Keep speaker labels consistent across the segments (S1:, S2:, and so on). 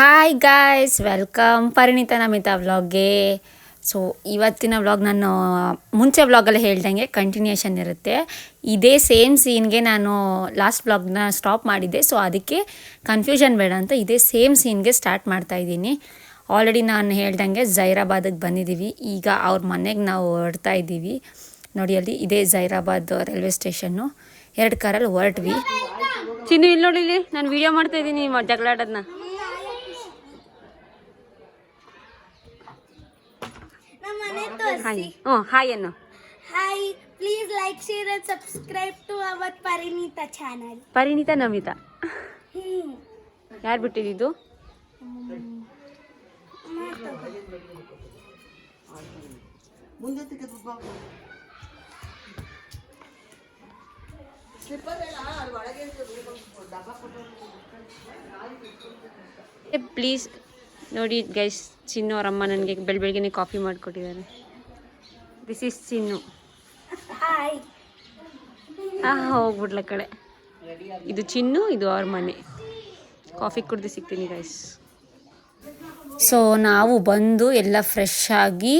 S1: Hi guys, welcome ಪರಿಣಿತ Namita ವ್ಲಾಗ್ಗೆ. So ಇವತ್ತಿನ vlog ನಾನು ಮುಂಚೆ ವ್ಲಾಗಲ್ಲಿ ಹೇಳ್ದಂಗೆ ಕಂಟಿನ್ಯೂಷನ್ ಇರುತ್ತೆ. ಇದೇ ಸೇಮ್ ಸೀನ್ಗೆ ನಾನು ಲಾಸ್ಟ್ ವ್ಲಾಗ್ನ ಸ್ಟಾಪ್ ಮಾಡಿದ್ದೆ. ಸೊ ಅದಕ್ಕೆ ಕನ್ಫ್ಯೂಷನ್ ಬೇಡ ಅಂತ ಇದೇ ಸೇಮ್ ಸೀನ್ಗೆ ಸ್ಟಾರ್ಟ್ ಮಾಡ್ತಾಯಿದ್ದೀನಿ. ಆಲ್ರೆಡಿ ನಾನು ಹೇಳ್ದಂಗೆ ಜೈರಾಬಾದಿಗೆ ಬಂದಿದ್ದೀವಿ. ಈಗ ಅವ್ರ ಮನೆಗೆ ನಾವು ಹೊರಡ್ತಾ ಇದ್ದೀವಿ. ನೋಡಿ, ಅಲ್ಲಿ ಇದೇ ಜೈರಾಬಾದ್ ರೈಲ್ವೆ ಸ್ಟೇಷನ್ನು. 2 ಕಾರಲ್ಲಿ ಹೊರಟ್ವಿ.
S2: ಚಿನ್ನು ಇಲ್ಲಿ ನೋಡಿ, ಇಲ್ಲಿ ನಾನು ವಿಡಿಯೋ ಮಾಡ್ತಾ ಇದ್ದೀನಿ ಜಗಳ ಆಡೋದನ್ನ. ಹಾಯ್ ಅನ್ನು.
S3: Hi, please like, share and subscribe to our Parinita channel.
S2: ಪರಿಣಿತ ನಮಿತಾ ಯಾರು ಬಿಟ್ಟಿದ್ದು? ಪ್ಲೀಸ್ ನೋಡಿ ಗೈಸ್, ಚಿನ್ನು ಅವರಮ್ಮ ನನಗೆ ಬೆಳಗ್ಗೆ ಕಾಫಿ ಮಾಡಿಕೊಟ್ಟಿದ್ದಾರೆ. This is Chinnu.
S3: Hi.
S2: ಹೋಗ್ಬಿಡ್ಲ ಕಡೆ. ಇದು ಚಿನ್ನು, ಇದು ಅವ್ರ ಮನೆ. ಕಾಫಿ ಕುಡ್ದು ಸಿಗ್ತೀನಿ ಗೈಸ್.
S1: ಸೊ ನಾವು ಬಂದು ಎಲ್ಲ ಫ್ರೆಶ್ ಆಗಿ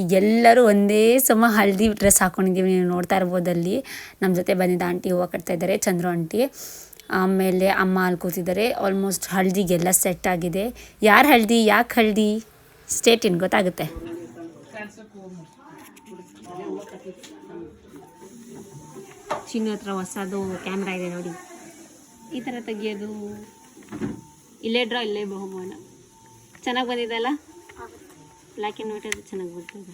S1: ಈಗೆಲ್ಲರೂ ಒಂದೇ ಸಮ ಹಳದಿ ಡ್ರೆಸ್ ಹಾಕ್ಕೊಂಡಿದ್ದೀವಿ. ನೀವು ನೋಡ್ತಾ ಇರ್ಬೋದಲ್ಲಿ ನಮ್ಮ ಜೊತೆ ಬಂದಿದ್ದ ಆಂಟಿ ಹೂವು ಕಟ್ತಾ ಇದ್ದಾರೆ, ಚಂದ್ರು ಆಂಟಿ. ಆಮೇಲೆ ಅಮ್ಮ ಅಲ್ಲಿ ಕೂತಿದ್ದಾರೆ. ಆಲ್ಮೋಸ್ಟ್ ಹಳದಿಗೆಲ್ಲ ಸೆಟ್ ಆಗಿದೆ. ಯಾರು ಹಳದಿ, ಯಾಕೆ ಹಳದಿ, ಸ್ಟೇಟ್ ಇನ್ ಗೊತ್ತಾಗುತ್ತೆ.
S2: ಚಿನ್ನು ಹತ್ರ ಹೊಸದು ಕ್ಯಾಮ್ರಾ ಇದೆ ನೋಡಿ, ಈ ಥರ ತೆಗಿಯೋದು. ಇಲ್ಲೇ ಡ್ರಾ, ಇಲ್ಲೇ ಬಹುಮಾನ. ಚೆನ್ನಾಗಿ ಬಂದಿದೆಲ್ಲ, ಬ್ಲ್ಯಾಕ್ ಆ್ಯಂಡ್ ವೈಟ್ ಅದು ಚೆನ್ನಾಗಿ ಬರ್ತದೆ.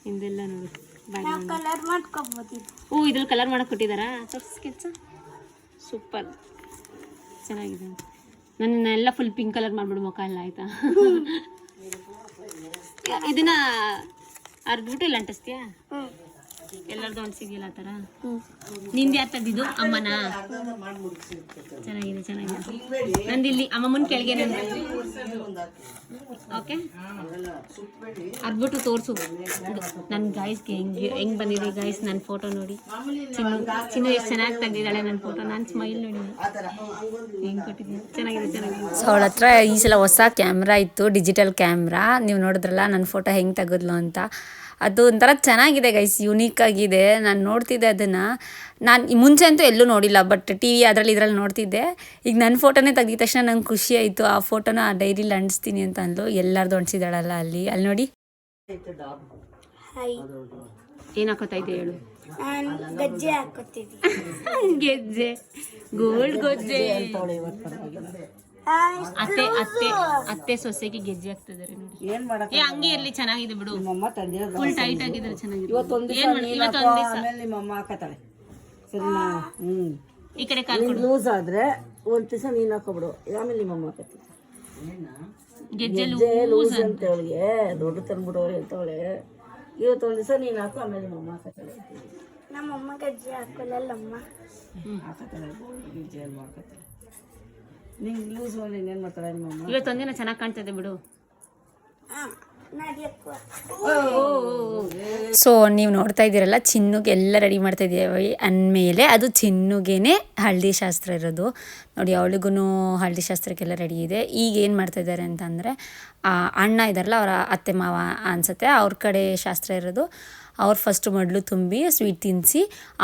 S2: ಹಿಂದೆಲ್ಲ ನೋಡಿ ಬ್ಯಾಕ್ಗ್ರೌಂಡ್.
S3: Color ಮಾಡ್ಕೊಬೋದಿತ್ತು.
S2: ಇದ್ರಲ್ಲಿ ಕಲರ್ ಮಾಡಕ್ಕೆ ಕೊಟ್ಟಿದ್ದಾರಾ? ಸ್ಕೆಚ್ ಸೂಪರ್ ಚೆನ್ನಾಗಿದೆ. ನನ್ನೆಲ್ಲ ಫುಲ್ ಪಿಂಕ್ ಕಲರ್ ಮಾಡಿಬಿಡು ಮುಖ ಎಲ್ಲ, ಆಯಿತಾ? ಇದನ್ನ ಅರ್ದ್ಬಿಟ್ಟು ಇಲ್ಲ ಅಂಟಿಸ್ತೀಯಾ? ಎಲ್ಲರದ್ದು ಅಂಟಿಸಿದೆಯಲ್ಲ ಆ ಥರ. ನಿಂದು ಯಾರು ತೆಗ್ದಿದ್ದು? ಅಮ್ಮನ? ಚೆನ್ನಾಗಿದೆ ಚೆನ್ನಾಗಿದೆ. ನಂದಿಲ್ಲಿ ಅಮ್ಮಮ್ಮನ ಕೆಳಗೆ ಓಕೆ. ಅರ್ದ್ಬಿಟ್ಟು ತೋರಿಸು ನನ್ನ ಗೈಸ್ಗೆ ಹೆಂಗೆ ಬಂದಿದೆ ಗೈಸ್. ನನ್ನ ಫೋಟೋ ನೋಡಿ. ಚಿನ್ನು ಎಷ್ಟು ಚೆನ್ನಾಗಿ ತೆಗ್ದಿದ್ದಾಳೆ ನನ್ನ ಫೋಟೋ. ನಾನು ಸ್ಮೈಲ್ ನೋಡಿ ಹೆಂಗೆ ಕೊಟ್ಟಿದ್ದೀನಿ. ಚೆನ್ನಾಗಿದೆ ಚೆನ್ನಾಗಿದೆ.
S1: ಸೊ ಅವಳ ಹತ್ರ ಈ ಸಲ ಹೊಸ ಕ್ಯಾಮ್ರಾ ಇತ್ತು, ಡಿಜಿಟಲ್ ಕ್ಯಾಮ್ರಾ. ನೀವು ನೋಡಿದ್ರಲ್ಲ ನನ್ನ ಫೋಟೋ ಹೆಂಗೆ ತೆಗೆದ್ಲು ಅಂತ. ಅದು ಒಂಥರ ಚೆನ್ನಾಗಿದೆ ಗೈಸ್, ಯುನೀಕ್ ಆಗಿದೆ. ನಾನು ನೋಡ್ತಿದ್ದೆ ಅದನ್ನು. ನಾನು ಮುಂಚೆ ಅಂತೂ ಎಲ್ಲೂ ನೋಡಿಲ್ಲ, ಬಟ್ ಟಿ ವಿ ಅದರಲ್ಲಿ ಇದರಲ್ಲಿ ನೋಡ್ತಿದ್ದೆ. ಈಗ ನನ್ನ ಫೋಟೋನೇ ತೆಗ್ದಿದ ತಕ್ಷಣ ನಂಗೆ ಖುಷಿ ಆಯಿತು. ಆ ಫೋಟೋನ ಆ ಡೈರಿಲಿ ಅಂಟಿಸ್ತೀನಿ ಅಂತ ಅಂದ್ಲು. ಎಲ್ಲರದು ಅಂಟಿಸಿದಾಳಲ್ಲ ಅಲ್ಲಿ ನೋಡಿ.
S3: Hi.
S2: ಏನು ಹಾಕೋತಾ ಇದ್ದೆ ಹೇಳು?
S3: ನಾನು ಗಜ್ಜೆ ಹಾಕೋತಿದ್ದೆ.
S2: ಗೆಜ್ಜೆ, ಗೋಲ್ಡ್ ಗೆಜ್ಜೆ.
S3: Hi.
S2: ಅತ್ತೆ ಸೊಸೆಗೆ ಗೆಜ್ಜೆ ಹಾಕ್ತಿದ್ದಾರೆ ನೋಡಿ. ಹಂಗೆ ಇರ್ಲಿ, ಚೆನ್ನಾಗಿದೆ ಬಿಡು. ಫುಲ್ ಟೈಟ್ ಆಗಿದ್ರೆ ಚೆನ್ನಾಗಿದೆ. ಇವತ್ತೊಂದು ದಿವಸ
S4: ನಿಮ್ಮಮ್ಮ ಹಾಕತಾಳೆ ಸರಿನಾ?
S2: ಈ ಕಡೆ ಕಾಲ್ ಕೊಡು.
S4: ಲೂಸ್ ಆದ್ರೆ ಒಂದ್ ದಿವಸ ನೀನ್ ಹಾಕೋಬಿಡು, ಆಮೇಲೆ ನಿಮ್ಮಮ್ಮ ಹಾಕತಿ.
S2: ಗೆಜ್ಜೆ
S4: ಲೂಸ್ ಅಂತ ಅವಳಿಗೆ ದೊಡ್ಡ ತಂದ್ಬಿಡೋರು ಹೇಳ್ತಾವಳೆ. ಇವತ್ತೊಂದ್ ದಿವಸ ನೀನ್ ಹಾಕು, ಆಮೇಲೆ ನಿಮ್ಮಮ್ಮ ಹಾಕತಾಳೆ.
S3: ನಮ್ಮಮ್ಮ ಗಜ್ಜೆ ಹಾಕೊಳ್ಳಲ್ಲಮ್ಮ.
S4: ಹಾಕತಾಳೆ ಗೆಜ್ಜೆ ಎಲ್ಲ ಹಾಕತಾಳೆ. ನಿಂಗೆ ಲೂಸ್ ಮಾಡಿ ಏನ್ ಮಾಡ್ತಾಳೆ ನಿಮ್ಮಮ್ಮ?
S2: ಇವತ್ತೊಂದಿನ ಚೆನ್ನಾಗಿ ಕಾಣ್ತದೆ ಬಿಡು.
S1: ಸೊ ನೀವು ನೋಡ್ತಾ ಇದ್ದೀರಲ್ಲ, ಚಿನ್ನುಗೆ ಎಲ್ಲ ರೆಡಿ ಮಾಡ್ತಾ ಇದ್ದೀವಿ ಅಂದಮೇಲೆ ಅದು ಚಿನ್ನುಗೇನೆ ಹಳದಿ ಶಾಸ್ತ್ರ ಇರೋದು ನೋಡಿ. ಅವಳಿಗೂ ಹಳದಿ ಶಾಸ್ತ್ರಕ್ಕೆಲ್ಲ ರೆಡಿ ಇದೆ. ಈಗ ಏನು ಮಾಡ್ತಾಯಿದ್ದಾರೆ ಅಂತಂದರೆ, ಅಣ್ಣ ಇದ್ದಾರಲ್ಲ ಅವರ ಅತ್ತೆ ಮಾವ ಅನಿಸುತ್ತೆ, ಅವ್ರ ಕಡೆ ಶಾಸ್ತ್ರ ಇರೋದು. ಅವ್ರು ಫಸ್ಟು ಮಡ್ಲು ತುಂಬಿ ಸ್ವೀಟ್ ತಿನ್ನಿಸಿ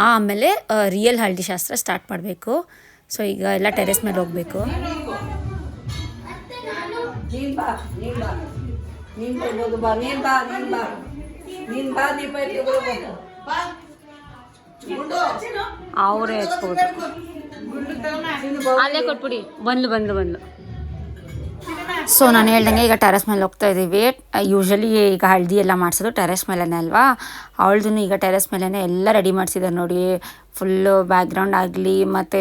S1: ಆಮೇಲೆ ರಿಯಲ್ ಹಳದಿ ಶಾಸ್ತ್ರ ಸ್ಟಾರ್ಟ್ ಮಾಡಬೇಕು. ಸೊ ಈಗ ಎಲ್ಲ ಟೆರೆಸ್ ಮೇಲೆ ಹೋಗಬೇಕು.
S2: ಅವರೇ ಎತ್ಬೋದು. ಅಲ್ಲೇ ಕೊಟ್ಬಿಡಿ. ಬಂದ್ಲು.
S1: ಸೊ ನಾನು ಹೇಳ್ದಂಗೆ ಈಗ ಟೆರೆಸ್ ಮೇಲೆ ಹೋಗ್ತಾ ಇದ್ದೀವಿ. ಯೂಶ್ವಲಿ ಈಗ ಹಳದಿ ಎಲ್ಲ ಮಾಡಿಸೋದು ಟೆರೆಸ್ ಮೇಲೇ ಅಲ್ವಾ. ಅವಳದೂ ಈಗ ಟೆರೆಸ್ ಮೇಲೇ ಎಲ್ಲ ರೆಡಿ ಮಾಡಿಸಿದ್ದಾರೆ ನೋಡಿ. ಫುಲ್ಲು ಬ್ಯಾಕ್ಗ್ರೌಂಡ್ ಆಗಲಿ, ಮತ್ತು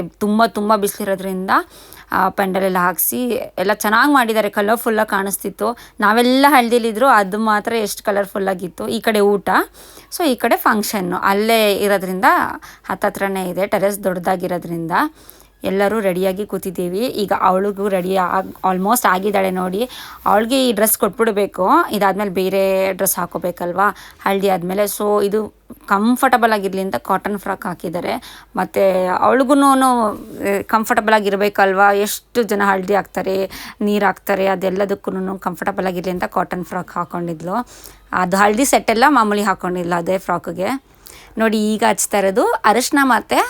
S1: ತುಂಬ ಬಿಸಿಲಿರೋದ್ರಿಂದ ಪೆಂಡಲೆಲ್ಲ ಹಾಕಿಸಿ ಎಲ್ಲ ಚೆನ್ನಾಗಿ ಮಾಡಿದ್ದಾರೆ. ಕಲರ್ಫುಲ್ಲಾಗಿ ಕಾಣಿಸ್ತಿತ್ತು. ನಾವೆಲ್ಲ ಹಳದಿಲಿದ್ರು, ಅದು ಮಾತ್ರ ಎಷ್ಟು ಕಲರ್ಫುಲ್ಲಾಗಿತ್ತು. ಈ ಕಡೆ ಊಟ, ಸೊ ಈ ಕಡೆ ಫಂಕ್ಷನ್ನು ಅಲ್ಲೇ ಇರೋದ್ರಿಂದ ಹತ್ತತ್ರನೇ ಇದೆ. ಟೆರೆಸ್ ದೊಡ್ಡದಾಗಿರೋದ್ರಿಂದ ಎಲ್ಲರೂ ರೆಡಿಯಾಗಿ ಕೂತಿದ್ದೀವಿ. ಈಗ ಅವಳಿಗೂ ರೆಡಿ ಆಲ್ಮೋಸ್ಟ್ ಆಗಿದ್ದಾಳೆ ನೋಡಿ. ಅವಳಿಗೆ ಈ ಡ್ರೆಸ್ ಕೊಟ್ಬಿಡಬೇಕು, ಇದಾದಮೇಲೆ ಬೇರೆ ಡ್ರೆಸ್ ಹಾಕೋಬೇಕಲ್ವಾ ಹಳದಿ ಆದಮೇಲೆ. ಸೊ ಇದು ಕಂಫರ್ಟಬಲ್ ಆಗಿರಲಿ ಅಂತ ಕಾಟನ್ ಫ್ರಾಕ್ ಹಾಕಿದ್ದಾರೆ. ಮತ್ತು ಅವಳಿಗೂ ಕಂಫರ್ಟಬಲ್ ಆಗಿರಬೇಕಲ್ವಾ, ಎಷ್ಟು ಜನ ಹಳದಿ ಹಾಕ್ತಾರೆ, ನೀರು ಹಾಕ್ತಾರೆ, ಅದೆಲ್ಲದಕ್ಕೂ ಕಂಫರ್ಟಬಲ್ ಆಗಿರಲಿ ಅಂತ ಕಾಟನ್ ಫ್ರಾಕ್ ಹಾಕ್ಕೊಂಡಿದ್ಲು. ಅದು ಹಳದಿ ಸೆಟ್ಟೆಲ್ಲ ಮಾಮೂಲಿ ಹಾಕ್ಕೊಂಡಿಲ್ಲ ಅದೇ ಫ್ರಾಕ್ಗೆ. ನೋಡಿ ಈಗ ಹಚ್ತಾ ಇರೋದು ಅರಿಶಿನ ಮತ್ತು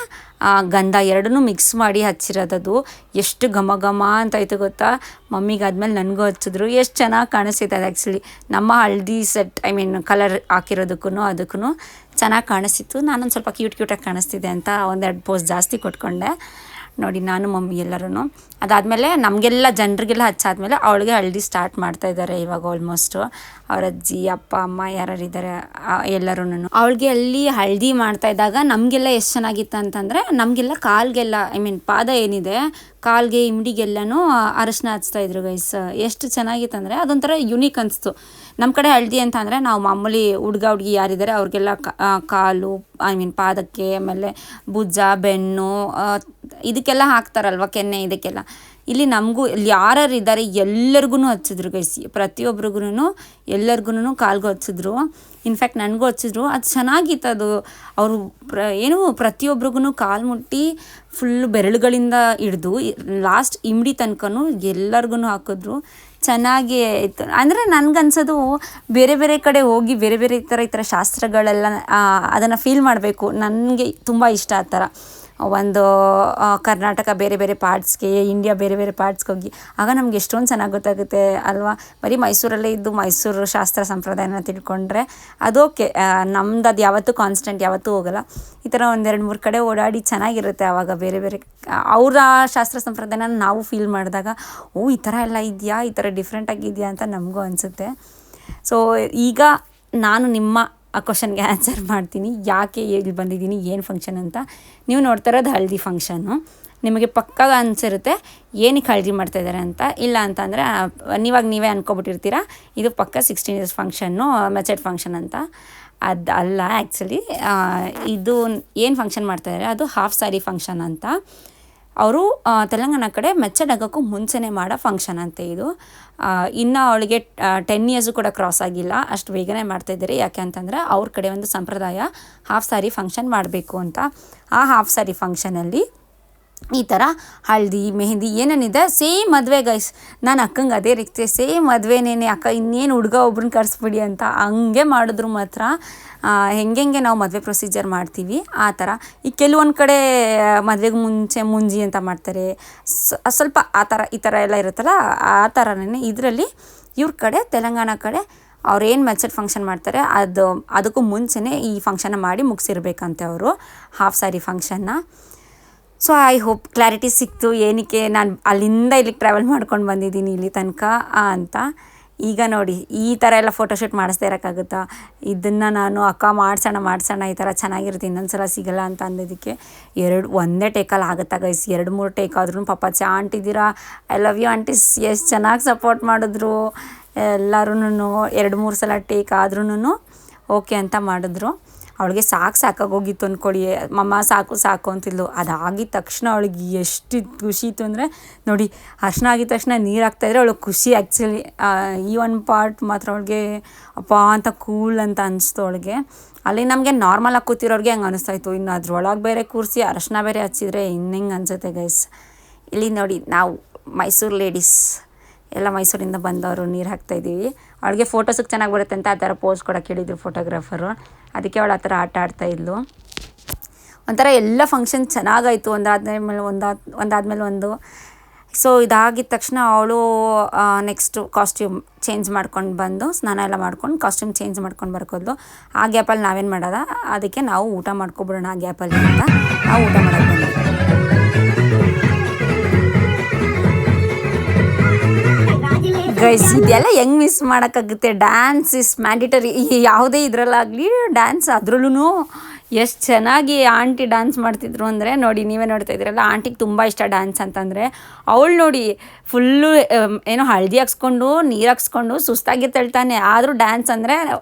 S1: ಗಂಧ ಎರಡನ್ನೂ ಮಿಕ್ಸ್ ಮಾಡಿ ಹಚ್ಚಿರೋದದು. ಎಷ್ಟು ಘಮ ಘಮ ಅಂತ ಆಯಿತು ಗೊತ್ತಾ. ಮಮ್ಮಿಗೆ ಆದಮೇಲೆ ನನಗೂ ಹಚ್ಚಿದ್ರು. ಎಷ್ಟು ಚೆನ್ನಾಗಿ ಕಾಣಿಸ್ತಿದೆ ಅದು ಆ್ಯಕ್ಚುಲಿ. ನಮ್ಮ ಹಳದಿ ಸೆಟ್ ಕಲರ್ ಹಾಕಿರೋದಕ್ಕೂ ಅದಕ್ಕೂ ಚೆನ್ನಾಗಿ ಕಾಣಿಸ್ತಿತ್ತು. ನಾನೊಂದು ಸ್ವಲ್ಪ ಕ್ಯೂಟಾಗಿ ಕಾಣಿಸ್ತಿದೆ ಅಂತ ಒಂದೆರಡು ಪೋಸ್ ಜಾಸ್ತಿ ಕೊಟ್ಕೊಂಡೆ. ನೋಡಿ ನಾನು ಮಮ್ಮಿ ಎಲ್ಲರೂ ಅದಾದಮೇಲೆ ನಮಗೆಲ್ಲ ಜನರಿಗೆಲ್ಲ ಹಚ್ಚಾದ್ಮೇಲೆ ಅವಳಿಗೆ ಹಳದಿ ಸ್ಟಾರ್ಟ್ ಮಾಡ್ತಾಯಿದ್ದಾರೆ ಇವಾಗ. ಆಲ್ಮೋಸ್ಟು ಅವ್ರ ಅಜ್ಜಿ ಅಪ್ಪ ಅಮ್ಮ ಯಾರ್ಯಾರಿದ್ದಾರೆ ಎಲ್ಲರೂ. ಅವಳಿಗೆ ಅಲ್ಲಿ ಹಳದಿ ಮಾಡ್ತಾಯಿದ್ದಾಗ ನಮಗೆಲ್ಲ ಎಷ್ಟು ಚೆನ್ನಾಗಿತ್ತು ಅಂತಂದರೆ, ನಮಗೆಲ್ಲ ಕಾಲಿಗೆಲ್ಲ ಪಾದ ಏನಿದೆ ಕಾಲಿಗೆ ಇಮ್ಡಿಗೆಲ್ಲನೂ ಅರಶಿನ ಹಚ್ತಾಯಿದ್ರು ಗೈಸ್. ಎಷ್ಟು ಚೆನ್ನಾಗಿತ್ತು ಅಂದರೆ ಅದೊಂಥರ ಯುನೀಕ್ ಅನಿಸ್ತು. ನಮ್ಮ ಕಡೆ ಹಳದಿ ಅಂತ ಅಂದರೆ ನಾವು ಮಾಮೂಲಿ ಹುಡುಗಿ ಯಾರಿದ್ದಾರೆ ಅವ್ರಿಗೆಲ್ಲ ಕಾಲು ಪಾದಕ್ಕೆ, ಆಮೇಲೆ ಭುಜ, ಬೆನ್ನು, ಇದಕ್ಕೆಲ್ಲ ಹಾಕ್ತಾರಲ್ವ, ಕೆನ್ನೆ, ಇದಕ್ಕೆಲ್ಲ. ಇಲ್ಲಿ ನಮಗೂ ಇಲ್ಲಿ ಯಾರ್ಯಾರು ಇದ್ದಾರೆ ಎಲ್ಲರಿಗೂ ಹಚ್ಚಿದ್ರು ಗೈಸ್. ಪ್ರತಿಯೊಬ್ರಿಗೂ ಎಲ್ಲರಿಗೂ ಕಾಲ್ಗೂ ಹಚ್ಚಿದ್ರು. ಇನ್ಫ್ಯಾಕ್ಟ್ ನನಗೂ ಹಚ್ಚಿದ್ರು. ಅದು ಚೆನ್ನಾಗಿತ್ತು. ಅದು ಅವರು ಪ್ರತಿಯೊಬ್ರಿಗೂ ಕಾಲು ಮುಟ್ಟಿ ಫುಲ್ ಬೆರಳುಗಳಿಂದ ಹಿಡ್ದು ಲಾಸ್ಟ್ ಇಮ್ಡಿ ತನಕನೂ ಎಲ್ಲರಿಗೂ ಹಾಕಿದ್ರು. ಚೆನ್ನಾಗಿ ಇತ್ತು. ಅಂದರೆ ನನಗನ್ಸೋದು ಬೇರೆ ಬೇರೆ ಕಡೆ ಹೋಗಿ ಬೇರೆ ಬೇರೆ ಈ ಥರ ಶಾಸ್ತ್ರಗಳೆಲ್ಲ ಅದನ್ನು ಫೀಲ್ ಮಾಡಬೇಕು. ನನಗೆ ತುಂಬ ಇಷ್ಟ ಆ ಥರ. ಒಂದು ಕರ್ನಾಟಕ ಬೇರೆ ಬೇರೆ ಪಾರ್ಟ್ಸ್ಗೆ, ಇಂಡಿಯಾ ಬೇರೆ ಬೇರೆ ಪಾರ್ಟ್ಸ್ಗೆ ಹೋಗಿ ಆಗ ನಮ್ಗೆ ಎಷ್ಟೊಂದು ಚೆನ್ನಾಗಿ ಗೊತ್ತಾಗುತ್ತೆ ಅಲ್ವಾ. ಬರೀ ಮೈಸೂರಲ್ಲೇ ಇದ್ದು ಮೈಸೂರು ಶಾಸ್ತ್ರ ಸಂಪ್ರದಾಯನ ತಿಳ್ಕೊಂಡ್ರೆ ಅದು ಓಕೆ. ನಮ್ದು ಅದು ಯಾವತ್ತೂ ಕಾನ್ಸ್ಟೆಂಟ್ ಯಾವತ್ತೂ ಹೋಗೋಲ್ಲ. ಈ ಥರ ಒಂದೆರಡು ಮೂರು ಕಡೆ ಓಡಾಡಿ ಚೆನ್ನಾಗಿರುತ್ತೆ. ಆವಾಗ ಬೇರೆ ಬೇರೆ ಅವರ ಶಾಸ್ತ್ರ ಸಂಪ್ರದಾಯನ ನಾವು ಫೀಲ್ ಮಾಡಿದಾಗ ಈ ಥರ ಎಲ್ಲ ಇದೆಯಾ, ಈ ಥರ ಡಿಫ್ರೆಂಟ್ ಆಗಿದೆಯಾ ಅಂತ ನಮಗೂ ಅನಿಸುತ್ತೆ. ಸೊ ಈಗ ನಾನು ನಿಮ್ಮ ಆ ಕ್ವಶನ್ಗೆ ಆನ್ಸರ್ ಮಾಡ್ತೀನಿ, ಯಾಕೆ ಇಲ್ಲಿ ಬಂದಿದ್ದೀನಿ, ಏನು ಫಂಕ್ಷನ್ ಅಂತ. ನೀವು ನೋಡ್ತಾ ಇರೋದು ಹಳದಿ ಫಂಕ್ಷನ್ನು. ನಿಮಗೆ ಪಕ್ಕಾಗ ಅನಿಸಿರುತ್ತೆ ಏನಕ್ಕೆ ಹಳದಿ ಮಾಡ್ತಾಯಿದ್ದಾರೆ ಅಂತ. ಇಲ್ಲ ಅಂತಂದರೆ ನೀವೇ ಅಂದ್ಕೊಬಿಟ್ಟಿರ್ತೀರ ಇದು ಪಕ್ಕ 16 ಇಯರ್ಸ್ ಫಂಕ್ಷನ್ನು, ಮೆಚೆಡ್ ಫಂಕ್ಷನ್ ಅಂತ. ಅದು ಅಲ್ಲ ಆ್ಯಕ್ಚುಲಿ. ಇದು ಏನು ಫಂಕ್ಷನ್ ಮಾಡ್ತಾಯಿದ್ದಾರೆ ಅದು ಹಾಫ್ ಸ್ಯಾರಿ ಫಂಕ್ಷನ್ ಅಂತ. ಅವರು ತೆಲಂಗಾಣ ಕಡೆ ಮೆಚೆಡ್ ಆಗೋಕ್ಕೂ ಮುಂಚೆನೇ ಮಾಡೋ ಫಂಕ್ಷನ್ ಅಂತೆ ಇದು. ಇನ್ನು ಅವಳಿಗೆ 10 ಇಯರ್ಸು ಕೂಡ ಕ್ರಾಸ್ ಆಗಿಲ್ಲ, ಅಷ್ಟು ಬೇಗನೆ ಮಾಡ್ತಾಯಿದ್ದಾರೆ. ಯಾಕೆ ಅಂತಂದರೆ ಅವ್ರ ಕಡೆ ಒಂದು ಸಂಪ್ರದಾಯ ಹಾಫ್ ಸ್ಯಾರಿ ಫಂಕ್ಷನ್ ಮಾಡಬೇಕು ಅಂತ. ಆ ಹಾಫ್ ಸ್ಯಾರಿ ಫಂಕ್ಷನಲ್ಲಿ ಈ ಥರ ಹಳದಿ ಮೆಹಂದಿ ಏನೇನಿದೆ ಸೇಮ್ ಮದುವೆ ಗೈಸ್. ನಾನು ಅಕ್ಕಂಗೆ ಅದೇ ರೀತಿ ಸೇಮ್ ಮದುವೆನೇನೆ ಅಕ್ಕ, ಇನ್ನೇನು ಹುಡುಗ ಒಬ್ರನ್ನ ಕರೆಸ್ಬಿಡಿ ಅಂತ ಹಂಗೆ ಮಾಡಿದ್ರು. ಮಾತ್ರ ಹೆಂಗೆ ನಾವು ಮದುವೆ ಪ್ರೊಸೀಜರ್ ಮಾಡ್ತೀವಿ ಆ ಥರ. ಈ ಕೆಲವೊಂದು ಕಡೆ ಮದುವೆಗೆ ಮುಂಚೆ ಮುಂಜಿ ಅಂತ ಮಾಡ್ತಾರೆ, ಸ್ವಲ್ಪ ಆ ಥರ ಈ ಥರ ಎಲ್ಲ ಇರುತ್ತಲ್ಲ, ಆ ಥರನೇ ಇದರಲ್ಲಿ ಇವ್ರ ಕಡೆ ತೆಲಂಗಾಣ ಕಡೆ ಅವ್ರೇನು ಮೆಚೆಡ್ ಫಂಕ್ಷನ್ ಮಾಡ್ತಾರೆ ಅದಕ್ಕೂ ಮುಂಚೆನೇ ಈ ಫಂಕ್ಷನ್ನ ಮಾಡಿ ಮುಗಿಸಿರ್ಬೇಕಂತೆ ಅವರು ಹಾಫ್ ಸ್ಯಾರಿ ಫಂಕ್ಷನ್ನ. ಸೊ ಐ ಹೋಪ್ ಕ್ಲಾರಿಟಿ ಸಿಕ್ತು ಏನಕ್ಕೆ ನಾನು ಅಲ್ಲಿಂದ ಇಲ್ಲಿಗೆ ಟ್ರಾವೆಲ್ ಮಾಡ್ಕೊಂಡು ಬಂದಿದ್ದೀನಿ ಇಲ್ಲಿ ತನಕ ಅಂತ. ಈಗ ನೋಡಿ ಈ ಥರ ಎಲ್ಲ ಫೋಟೋಶೂಟ್ ಮಾಡಿಸ್ತಾ ಇರೋಕ್ಕಾಗುತ್ತಾ. ಇದನ್ನು ನಾನು ಅಕ್ಕ ಮಾಡಿಸೋಣ ಈ ಥರ ಚೆನ್ನಾಗಿರುತ್ತೆ, ಇನ್ನೊಂದು ಸಲ ಸಿಗೋಲ್ಲ ಅಂತ ಅಂದಿದ್ದಕ್ಕೆ ಒಂದೇ ಟೇಕಲ್ಲಿ ಆಗುತ್ತಾ ಗೈಸ್. 2-3 ಟೇಕ್ ಆದ್ರೂ ಪಾಪ ಆಂಟಿದ್ದೀರಾ, ಐ ಲವ್ ಯು ಆಂಟೀಸ್. ಎಷ್ಟು ಚೆನ್ನಾಗಿ ಸಪೋರ್ಟ್ ಮಾಡಿದ್ರು ಎಲ್ಲರೂ. 2-3 ಸಲ ಟೇಕ್ ಆದ್ರೂ ಓಕೆ ಅಂತ ಮಾಡಿದ್ರು. ಅವಳಿಗೆ ಸಾಕಾಗೋಗಿತ್ತು ಅಂದ್ಕೊಳ್ಳಿ. ಮಮ್ಮ ಸಾಕು ಅಂತಿದ್ಲು. ಅದಾಗಿದ ತಕ್ಷಣ ಅವಳಿಗೆ ಎಷ್ಟು ಖುಷಿ ಇತ್ತು ಅಂದರೆ ನೋಡಿ, ಅರ್ಶಿನ ಆಗಿದ ತಕ್ಷಣ ನೀರು ಹಾಕ್ತಾಯಿದ್ರೆ ಅವಳಿಗೆ ಖುಷಿ. ಆ್ಯಕ್ಚುಲಿ ಈ ಒಂದು ಪಾರ್ಟ್ ಮಾತ್ರ ಅವಳಿಗೆ ಅಪ್ಪ ಅಂತ ಕೂಲ್ ಅಂತ ಅನಿಸ್ತು ಅವಳಿಗೆ. ಅಲ್ಲಿ ನಮಗೆ ನಾರ್ಮಲಾಗಿ ಕೂತಿರೋರಿಗೆ ಹಂಗೆ ಅನಿಸ್ತಾಯಿತ್ತು, ಇನ್ನು ಅದ್ರೊಳಗೆ ಬೇರೆ ಕೂರಿಸಿ ಅರಶಿನ ಬೇರೆ ಹಚ್ಚಿದ್ರೆ ಇನ್ನೆಂಗೆ ಅನಿಸುತ್ತೆ ಗೈಸ್. ಇಲ್ಲಿ ನೋಡಿ ನಾವು ಮೈಸೂರು ಲೇಡೀಸ್ ಎಲ್ಲ ಮೈಸೂರಿಂದ ಬಂದವರು ನೀರು ಹಾಕ್ತಾಯಿದ್ದೀವಿ. ಅವಳಿಗೆ ಫೋಟೋಸಕ್ಕೆ ಚೆನ್ನಾಗಿ ಬರುತ್ತೆ ಅಂತ ಆ ಥರ ಪೋಸ್ ಕೊಡೋಕೆ ಹೇಳಿದ್ರು ಫೋಟೋಗ್ರಾಫರು. ಅದಕ್ಕೆ ಅವಳು ಆ ಥರ ಆಟ ಆಡ್ತಾಯಿದ್ಲು. ಒಂಥರ ಎಲ್ಲ ಫಂಕ್ಷನ್ ಚೆನ್ನಾಗಾಯಿತು, ಒಂದಾದ್ಮೇಲೆ ಒಂದು. ಸೊ ಇದಾಗಿದ ತಕ್ಷಣ ಅವಳು ನೆಕ್ಸ್ಟು ಕಾಸ್ಟ್ಯೂಮ್ ಚೇಂಜ್ ಮಾಡ್ಕೊಂಡು ಬಂದು ಸ್ನಾನ ಎಲ್ಲ ಮಾಡ್ಕೊಂಡು ಕಾಸ್ಟ್ಯೂಮ್ ಚೇಂಜ್ ಮಾಡ್ಕೊಂಡು ಬರ್ಕೋದ್ಲು. ಆ ಗ್ಯಾಪಲ್ಲಿ ನಾವೇನು ಮಾಡೋದ, ಅದಕ್ಕೆ ನಾವು ಊಟ ಮಾಡ್ಕೊಬಿಡೋಣ ಆ ಗ್ಯಾಪಲ್ಲಿ ಅಂತ ನಾವು ಊಟ ಮಾಡೋದು ಬಂದ್ವಿ. ಗೈಸ್ ಇದೆಲ್ಲ ಹೆಂಗೆ ಮಿಸ್ ಮಾಡೋಕ್ಕಾಗುತ್ತೆ. Dance is mandatory. ಯಾವುದೇ ಇದರಲ್ಲಾಗಲಿ ಡ್ಯಾನ್ಸ್, ಅದರಲ್ಲೂ ಎಷ್ಟು ಚೆನ್ನಾಗಿ ಆಂಟಿ ಡ್ಯಾನ್ಸ್ ಮಾಡ್ತಿದ್ರು ಅಂದರೆ ನೋಡಿ, ನೀವೇ ನೋಡ್ತಾ ಇದ್ದೀರಲ್ಲ. ಆಂಟಿಗೆ ತುಂಬ ಇಷ್ಟ ಡ್ಯಾನ್ಸ್ ಅಂತಂದರೆ. ಅವಳು ನೋಡಿ ಫುಲ್ಲು ಏನೋ ಹಳದಿ ಹಾಕ್ಸ್ಕೊಂಡು ನೀರು ಹಾಕ್ಸ್ಕೊಂಡು ಸುಸ್ತಾಗಿರ್ತಾಳೆ ತಾನೆ, ಆದರೂ ಡ್ಯಾನ್ಸ್ ಅಂದರೆ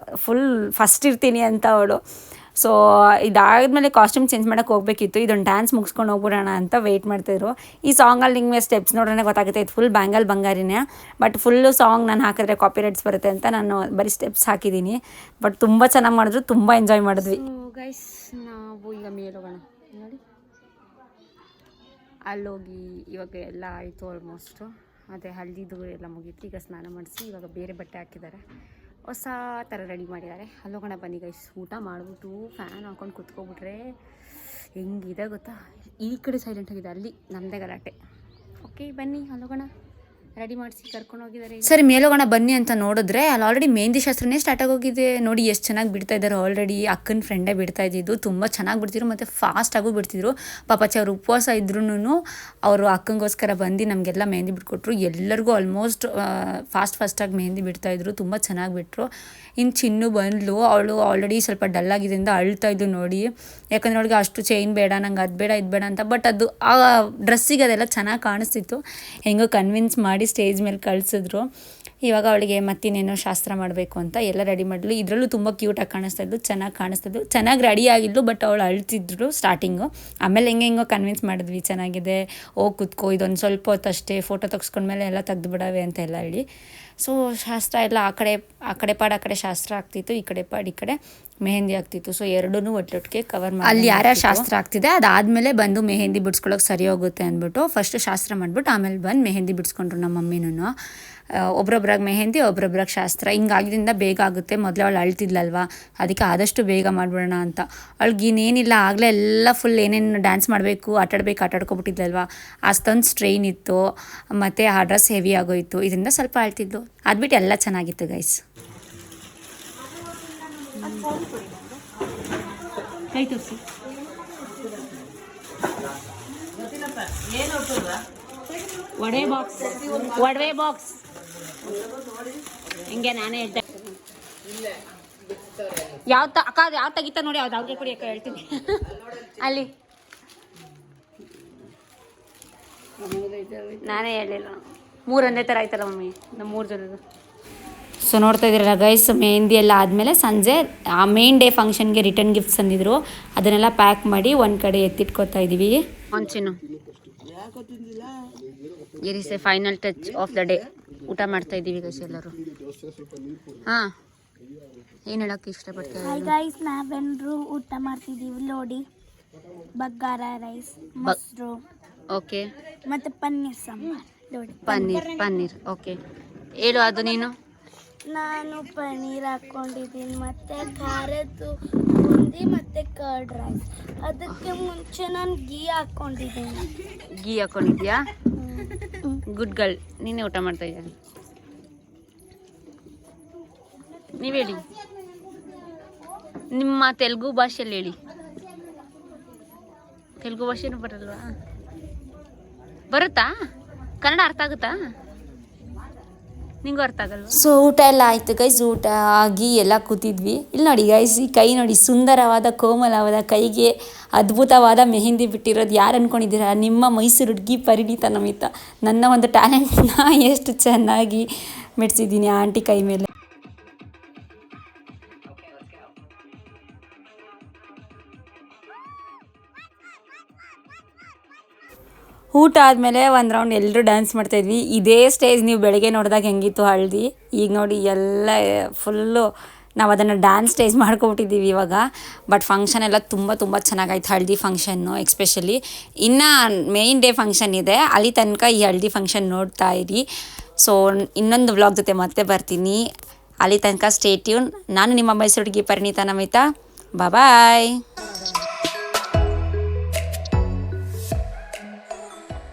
S1: ಫುಲ್ ಫಸ್ಟ್ ಇರ್ತೀನಿ ಅಂತ ಅವಳು. ಸೊ ಇದಾದ್ಮೇಲೆ ಕಾಸ್ಟ್ಯೂಮ್ ಚೇಂಜ್ ಮಾಡೋಕ್ಕೆ ಹೋಗಬೇಕಿತ್ತು, ಇದೊಂದು ಡ್ಯಾನ್ಸ್ ಮುಗಿಸ್ಕೊಂಡು ಹೋಗ್ಬಿಡೋಣ ಅಂತ ವೆಯ್ಟ್ ಮಾಡ್ತಾಯಿದ್ರು. ಈ ಸಾಂಗಲ್ಲಿ ನಿಮಗೆ ಸ್ಟೆಪ್ಸ್ ನೋಡ್ರೆ ಗೊತ್ತಾಗುತ್ತೆ, ಇದು ಫುಲ್ ಬ್ಯಾಂಗಲ್ ಬಂಗಾರಿನೇ. ಬಟ್ ಫುಲ್ಲು ಸಾಂಗ್ ನಾನು ಹಾಕಿದ್ರೆ ಕಾಪಿರೈಟ್ಸ್ ಬರುತ್ತೆ ಅಂತ ನಾನು ಬರೀ ಸ್ಟೆಪ್ಸ್ ಹಾಕಿದ್ದೀನಿ. ಬಟ್ ತುಂಬ ಚೆನ್ನಾಗಿ ಮಾಡಿದ್ರು, ತುಂಬ ಎಂಜಾಯ್ ಮಾಡಿದ್ವಿ. ಗೈಸ್ ನಾವು ಈಗ ಮೇಲೋಗೋಣ ನೋಡಿ, ಅಲ್ಲೋಗಿ ಇವಾಗ ಎಲ್ಲ ಆಯಿತು ಆಲ್ಮೋಸ್ಟು. ಅದೇ ಹಲ್ದಿದು ಎಲ್ಲ ಮುಗೀತು. ಈಗ ಸ್ನಾನ ಮಾಡಿಸಿ ಇವಾಗ ಬೇರೆ ಬಟ್ಟೆ ಹಾಕಿದ್ದಾರೆ, ಹೊಸ ಥರ ರೆಡಿ ಮಾಡಿದ್ದಾರೆ. ಅಲ್ಲೋಗೋಣ ಬನ್ನಿ ಗೈಸ್. ಊಟ ಮಾಡಿಬಿಟ್ಟು ಫ್ಯಾನ್ ಹಾಕೊಂಡು ಕುತ್ಕೊಬಿಟ್ರೆ ಹೆಂಗಿದೆ ಗೊತ್ತಾ. ಈ ಕಡೆ ಸೈಲೆಂಟ್ ಆಗಿದೆ, ಅಲ್ಲಿ ನಮ್ಮದೇ ಗಲಾಟೆ. ಓಕೆ ಬನ್ನಿ ಅಲ್ಲೋಗೋಣ, ರೆಡಿ ಮಾಡಿಸಿ ಕರ್ಕೊಂಡು ಹೋಗಿದ್ದಾರೆ. ಸರಿ ಮೇಲೋಗೋಣ ಬನ್ನಿ ಅಂತ ನೋಡಿದ್ರೆ ಅಲ್ಲಿ ಆಲ್ರೆಡಿ ಮೆಹಂದಿ ಶಾಸ್ತ್ರನೇ ಸ್ಟಾರ್ಟ್ ಆಗೋಗಿದೆ. ನೋಡಿ ಎಷ್ಟು ಚೆನ್ನಾಗಿ ಬಿಡ್ತಾ ಇದ್ದಾರೆ. ಆಲ್ರೆಡಿ ಅಕ್ಕನ ಫ್ರೆಂಡೇ ಬಿಡ್ತಾ ಇದ್ದಿದ್ದು, ತುಂಬ ಚೆನ್ನಾಗಿ ಬಿಡ್ತಿದ್ರು ಮತ್ತು ಫಾಸ್ಟಾಗೂ ಬಿಡ್ತಿದ್ರು. ಪಾಪಚ್ಚ ಅವ್ರು ಉಪವಾಸ ಇದ್ರೂ ಅವರು ಅಕ್ಕಂಗೋಸ್ಕರ ಬಂದು ನಮಗೆಲ್ಲ ಮೆಹಂದಿ ಬಿಟ್ಕೊಟ್ರು. ಎಲ್ಲರಿಗೂ ಆಲ್ಮೋಸ್ಟ್ ಫಾಸ್ಟಾಗಿ ಮೆಹಂದಿ ಬಿಡ್ತಾಯಿದ್ರು, ತುಂಬ ಚೆನ್ನಾಗಿ ಬಿಟ್ಟರು. ಇನ್ನು ಚಿನ್ನು ಬಂದ್ಲು, ಅವಳು ಆಲ್ರೆಡಿ ಸ್ವಲ್ಪ ಡಲ್ಲಾಗಿದ್ದರಿಂದ ಅಳ್ತಾ ಇದ್ದು ನೋಡಿ. ಯಾಕಂದರೆ ಅವಳಿಗೆ ಅಷ್ಟು ಚೈನ್ ಬೇಡ, ನಂಗೆ ಅದು ಬೇಡ ಇದು ಬೇಡ ಅಂತ. ಬಟ್ ಅದು ಆ ಡ್ರೆಸ್ಸಿಗೆ ಅದೆಲ್ಲ ಚೆನ್ನಾಗಿ ಕಾಣಿಸ್ತಿತ್ತು. ಹೆಂಗೋ ಕನ್ವಿನ್ಸ್ ಮಾಡಿ ಸ್ಟೇಜ್ ಮೇಲೆ ಕಳಿಸಿದ್ರು. ಇವಾಗ ಅವಳಿಗೆ ಮತ್ತಿನ್ನೇನೋ ಶಾಸ್ತ್ರ ಮಾಡಬೇಕು ಅಂತ ಎಲ್ಲ ರೆಡಿ ಮಾಡಲು. ಇದರಲ್ಲೂ ತುಂಬ ಕ್ಯೂಟಾಗಿ ಕಾಣಿಸ್ತಾಯಿದ್ದು, ಚೆನ್ನಾಗಿ ಕಾಣಿಸ್ತಾಯಿದ್ದು. ಚೆನ್ನಾಗಿ ರೆಡಿ ಆಗಿದ್ಲು, ಬಟ್ ಅವಳು ಅಳ್ತಿದ್ರು ಸ್ಟಾರ್ಟಿಂಗು. ಆಮೇಲೆ ಹೆಂಗೋ ಕನ್ವಿನ್ಸ್ ಮಾಡಿದ್ವಿ, ಚೆನ್ನಾಗಿದೆ, ಹೋಗಿ ಕೂತ್ಕೋ, ಇದೊಂದು ಸ್ವಲ್ಪ ಹೊತ್ತು ಅಷ್ಟೇ, ಫೋಟೋ ತೆಗೆಸ್ಕೊಂಡ್ಮೇಲೆ ಎಲ್ಲ ತೆಗ್ದು ಬಿಡವೆ ಅಂತ ಎಲ್ಲ ಹೇಳಿ. ಸೊ ಶಾಸ್ತ್ರ ಎಲ್ಲ ಆ ಕಡೆ ಪಾಡು ಆ ಕಡೆ ಶಾಸ್ತ್ರ ಆಗ್ತಿತ್ತು, ಈ ಕಡೆ ಪಾಡು ಈ ಕಡೆ ಮೆಹಂದಿ ಆಗ್ತಿತ್ತು. ಸೊ ಎರಡೂ ಒಟ್ಟೊಟ್ಟಿಗೆ ಕವರ್ ಮಾಡಿ ಅಲ್ಲಿ ಯಾರ್ಯಾರು ಶಾಸ್ತ್ರ ಆಗ್ತಿದೆ ಅದಾದಮೇಲೆ ಬಂದು ಮೆಹಂದಿ ಬಿಡಿಸ್ಕೊಳ್ಳೋಕೆ ಸರಿ ಹೋಗುತ್ತೆ ಅಂದ್ಬಿಟ್ಟು ಫಸ್ಟ್ ಶಾಸ್ತ್ರ ಮಾಡಿಬಿಟ್ಟು ಆಮೇಲೆ ಬಂದು ಮೆಹಂದಿ ಬಿಡಿಸ್ಕೊಂಡ್ರು ನಮ್ಮ ಮಮ್ಮಿನೂ. ಒಬ್ರೊಬ್ರಾಗ ಮೆಹಂದಿ ಒಬ್ರೊಬ್ರಾಗ ಶಾಸ್ತ್ರ. ಹಿಂಗಾಗಿದ್ದರಿಂದ ಬೇಗ ಆಗುತ್ತೆ. ಮೊದಲೇ ಅವಳು ಅಳ್ತಿದ್ಲಲ್ವ, ಅದಕ್ಕೆ ಆದಷ್ಟು ಬೇಗ ಮಾಡಿಬಿಡೋಣ ಅಂತ. ಅವಳಿಗೆ ಇನ್ನೇನಿಲ್ಲ, ಆಗಲೇ ಎಲ್ಲ ಫುಲ್ ಏನೇನು ಡ್ಯಾನ್ಸ್ ಮಾಡಬೇಕು ಆಟಾಡ್ಕೊಬಿಟ್ಟಿದ್ಲಲ್ವ, ಅಷ್ಟೊಂದು ಸ್ಟ್ರೈನ್ ಇತ್ತು. ಮತ್ತು ಆ ಡ್ರೆಸ್ ಹೆವಿ ಆಗೋಯಿತು, ಇದರಿಂದ ಸ್ವಲ್ಪ ಅಳ್ತಿದ್ಲು. ಅದ್ಬಿಟ್ಟು ಎಲ್ಲ ಚೆನ್ನಾಗಿತ್ತು ಗೈಸ್.
S2: ಕೈ ತೋರಿಸಿ. ಒಡವೆ ಬಾಕ್ಸ್ ಹಿಂಗೆ ನಾನೇ ಹೇಳ್ತೆ. ಅಕ್ಕ ಯಾವ ತೆಗಿತಾ ನೋಡಿ, ಯಾವ್ದು ಅವ್ರಿಗೆ ಕೊಡಿ ಅಕ್ಕ, ಹೇಳ್ತೀನಿ. ಅಲ್ಲಿ ನಾನೇ ಹೇಳಿಲ್ಲ, ಮೂರು ಒಂದೇ ಥರ ಆಯ್ತಲ್ಲ ಮಮ್ಮಿ, ನಮ್ಮ 3 ಜನದ್ದು.
S1: ಸೊ ನೋಡ್ತಾ ಇದ್ದೀರಲ್ಲ ಗೈಸ್, ಮೆಹಂದಿ ಎಲ್ಲ ಆದಮೇಲೆ ಸಂಜೆ ಆ ಮೇನ್ ಡೇ ಫಂಕ್ಷನ್ಗೆ ರಿಟರ್ನ್ ಗಿಫ್ಟ್ಸ್ ಅಂದಿದ್ರು, ಅದನ್ನೆಲ್ಲ ಪ್ಯಾಕ್ ಮಾಡಿ ಒಂದು ಕಡೆ ಎತ್ತಿಟ್ಕೋತಾ ಇದ್ದೀವಿ.
S2: ಒಂಚಿನು ಇರಿಸೆ final touch of the day. ಊಟ ಮಾಡ್ತಾ ಇದ್ದೀವಿ ಗೈಸ್ ಎಲ್ಲರೂ. ಹಾಂ, ಏನು ಹೇಳೋಕ್ಕೆ ಇಷ್ಟಪಡ್ತೀವಿ?
S3: ಹಾಯ್ ಗೈಸ್, ನಾವೆಲ್ಲರೂ ಊಟ ಮಾಡ್ತಿದ್ದೀವಿ ನೋಡಿ. ಬಗಾರ ರೈಸ್, ಮೊಸರು,
S2: ಓಕೆ,
S3: ಮತ್ತು ಪನ್ನೀರ್ ಸಾಂಬಾರ್ ನೋಡಿ.
S2: ಪನ್ನೀರ್ ಓಕೆ. ಹೇಳು ಅದು ನೀನು.
S3: ನಾನು ಪನ್ನೀರ್ ಹಾಕ್ಕೊಂಡಿದ್ದೀನಿ, ಮತ್ತು ಖಾರದ್ದು ಬೂಂದಿ ಮತ್ತು ಕರ್ಡ್ ರೈಸ್. ಅದಕ್ಕೆ ಮುಂಚೆ ನಾನು ಗೀ
S2: ಹಾಕ್ಕೊಂಡಿದ್ಯಾ? Good girl. ನೀನೇ ಊಟ ಮಾಡ್ತಾ ಇದ್ದೀಯ. ನೀವು ಹೇಳಿ, ನಿಮ್ಮ ತೆಲುಗು ಭಾಷೆಯಲ್ಲಿ ಹೇಳಿ. ತೆಲುಗು ಭಾಷೆನೂ ಬರಲ್ವಾ? ಬರುತ್ತಾ? ಕನ್ನಡ ಅರ್ಥ ಆಗುತ್ತಾ ನಿಂಗೂ? ಅರ್ಥ ಆಗಲ್ವಾ?
S1: ಸೊ ಊಟ ಎಲ್ಲ ಆಯಿತು ಗೈಸ್. ಊಟ ಆಗಿ ಎಲ್ಲ ಕೂತಿದ್ವಿ. ಇಲ್ಲಿ ನೋಡಿ ಗೈಸ್, ಈ ಕೈ ನೋಡಿ, ಸುಂದರವಾದ ಕೋಮಲವಾದ ಕೈಗೆ ಅದ್ಭುತವಾದ ಮೆಹಂದಿ ಬಿಟ್ಟಿರೋದು ಯಾರು ಅಂದ್ಕೊಂಡಿದ್ದೀರಾ? ನಿಮ್ಮ ಮೈಸೂರು ಹುಡುಗಿ ಪರಿಣಿತ ನಮಿತಾ. ನನ್ನ ಒಂದು ಟ್ಯಾಲೆಂಟ್ನ ಎಷ್ಟು ಚೆನ್ನಾಗಿ ಮೆಡ್ಸಿದ್ದೀನಿ ಆ ಆಂಟಿ ಕೈ ಮೇಲೆ. ಊಟ ಆದಮೇಲೆ ಒಂದು ರೌಂಡ್ ಎಲ್ಲರೂ ಡ್ಯಾನ್ಸ್ ಮಾಡ್ತಾಯಿದ್ವಿ. ಇದೇ ಸ್ಟೇಜ್ ನೀವು ಬೆಳಗ್ಗೆ ನೋಡಿದಾಗ ಹೆಂಗಿತ್ತು ಹಳದಿ, ಈಗ ನೋಡಿ ಎಲ್ಲ ಫುಲ್ಲು ನಾವು ಅದನ್ನು ಡ್ಯಾನ್ಸ್ ಸ್ಟೇಜ್ ಮಾಡ್ಕೊಬಿಟ್ಟಿದ್ದೀವಿ ಇವಾಗ. ಬಟ್ ಫಂಕ್ಷನ್ ಎಲ್ಲ ತುಂಬ ಚೆನ್ನಾಗಾಯ್ತು, ಹಳದಿ ಫಂಕ್ಷನ್ನು ಎಕ್ಸ್ಪೆಷಲಿ. ಇನ್ನು ಮೇಯ್ನ್ ಡೇ ಫಂಕ್ಷನ್ ಇದೆ, ಅಲ್ಲಿ ತನಕ ಈ ಹಳದಿ ಫಂಕ್ಷನ್ ನೋಡ್ತಾ ಇರಿ. ಸೊ ಇನ್ನೊಂದು ವ್ಲಾಗ್ ಜೊತೆ ಮತ್ತೆ ಬರ್ತೀನಿ, ಅಲ್ಲಿ ತನಕ ಸ್ಟೇ ಟ್ಯೂನ್. ನಾನು ನಿಮ್ಮ ಮೈಸೂರು ಹುಡುಗಿ ಪರಿಣಿತ ನಮಿತಾ. ಬಾಯ್.